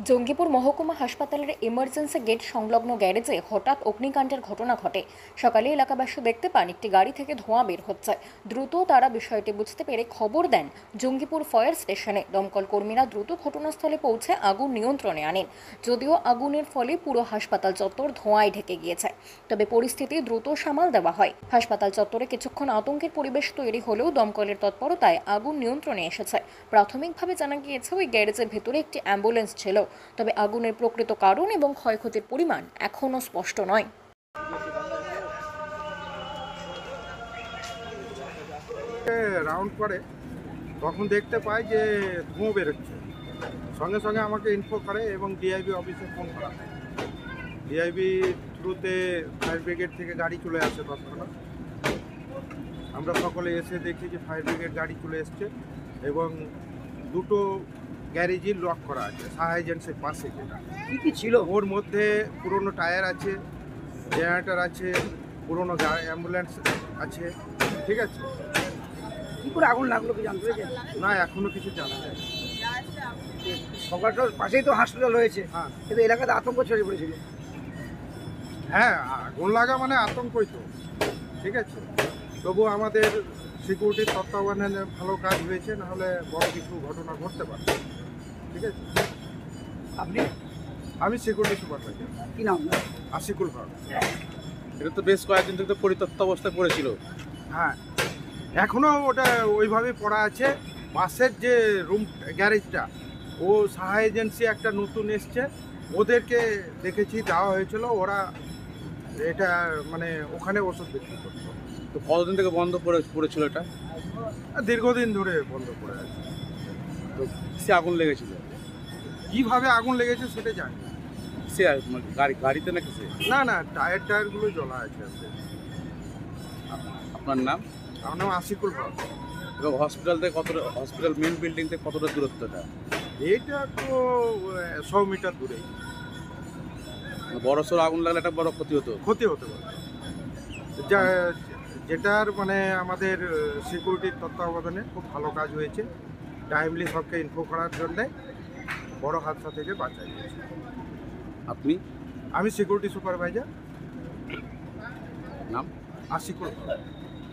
জঙ্গিপুর মহকুমা হাসপাতালের emergency gate সংলগ্ন গ্যারেজে হঠাৎ অগ্নিকাণ্ডের ঘটনা ঘটে। সকালে এলাকাবাসী দেখতে পান একটি গাড়ি থেকে ধোঁয়া বের হচ্ছে। দ্রুত তারা বিষয়টি বুঝতে পেরে খবর দেন জঙ্গিপুর ফায়ার স্টেশনে। দমকল কর্মীরা দ্রুত ঘটনাস্থলে পৌঁছে আগুন নিয়ন্ত্রণে আনেন। যদিও আগুনের ফলে পুরো হাসপাতাল চত্বর ধোঁয়ায় ঢেকে গিয়েছে, তবে পরিস্থিতি দ্রুত সামাল দেওয়া হয়। হাসপাতাল চত্বরে কিছুক্ষণ আতঙ্কের পরিবেশ তৈরি হলেও দমকলের তৎপরতায় আগুন নিয়ন্ত্রণে এসেছে। প্রাথমিকভাবে জানা গিয়েছে ওই গ্যারেজের ভেতরে একটি অ্যাম্বুলেন্স ছিল, তবে আগুনের প্রকৃত কারণ এবং ক্ষয়ক্ষতির পরিমাণ এখনও স্পষ্ট নয়। রাউন্ড করে তখন দেখতে পাই যে ধোঁয়া বেরোচ্ছে। সঙ্গে সঙ্গে আমাকে ইনফো করে এবং ডিআইবি অফিসে ফোন করা হয়। ডিআইবি থ্রুতে ফায়ার ব্রিগেড থেকে গাড়ি চলে আসে তৎক্ষণাৎ। আমরা সকলে এসে দেখি যে ফায়ার ব্রিগেড গাড়ি চলে এসছে এবং দুটো গ্যারেজই লক করা আছে সাহা এজেন্সির পাশে। যেটা কি ছিল ওর মধ্যে পুরনো টায়ার আছে, জেনারেটর আছে, পুরনো অ্যাম্বুলেন্স আছে। ঠিক আছে, কি করে আগুন লাগলো কি জানতে পেরেছেন? না এখনো কিছু জানা যায় না। সকালটার পাশেই তো হসপিটাল রয়েছে, হ্যাঁ কিন্তু এলাকাতে আতঙ্ক ছড়িয়ে পড়েছিল। হ্যাঁ, আগুন লাগা মানে আতঙ্কই তো। ঠিক আছে, তবু আমাদের সিকিউরিটির তত্ত্বাবধানে ভালো কাজ হয়েছে, নাহলে বড় কিছু ঘটনা ঘটতে পারে। ঠিক আছে, আপনি আমি সিকিউরিটি সুপারভাইজার কি নাম? আশিকুল হক। এটা তো বেশ কয়েকদিন থেকে তো পরিত্যক্ত অবস্থায় পড়েছিল। হ্যাঁ, এখনও ওটা ওইভাবেই পড়া আছে। পাশের যে রুম গ্যারেজটা, ও সাহা এজেন্সি একটা নতুন এসছে, ওদেরকে দেখেছি দেওয়া হয়েছিল। ওরা এটা মানে ওখানে ওষুধ বিক্রি করতো। তো কতদিন থেকে বন্ধ পড়েছিল এটা? দীর্ঘদিন ধরে বন্ধ করে আছে। তো সে আগুন লেগেছিল, কীভাবে আগুন লেগেছে সেটা জানি না। সে গাড়িতে নাকি সে? না না, টায়ারগুলো জ্বলা আছে। আপনার নাম? আমার নাম আশিকুল হক। এবং হসপিটাল থেকে কতটা, হসপিটাল মেন বিল্ডিং থেকে কতটা দূরত্বটা? এইটা তো 100 মিটার দূরেই। বড় সড়ো আগুন লাগলে একটা বড় ক্ষতি হতো। ক্ষতি হতে পারে, যেটার মানে আমাদের সিকিউরিটির তত্ত্বাবধানে খুব ভালো কাজ হয়েছে। টাইমলি সবকে ইনফো করার জন্যে বড় হাদসা থেকে বাঁচাই গেছে। আপনি? আমি সিকিউরিটি সুপারভাইজার, নাম? আশিকুল হক।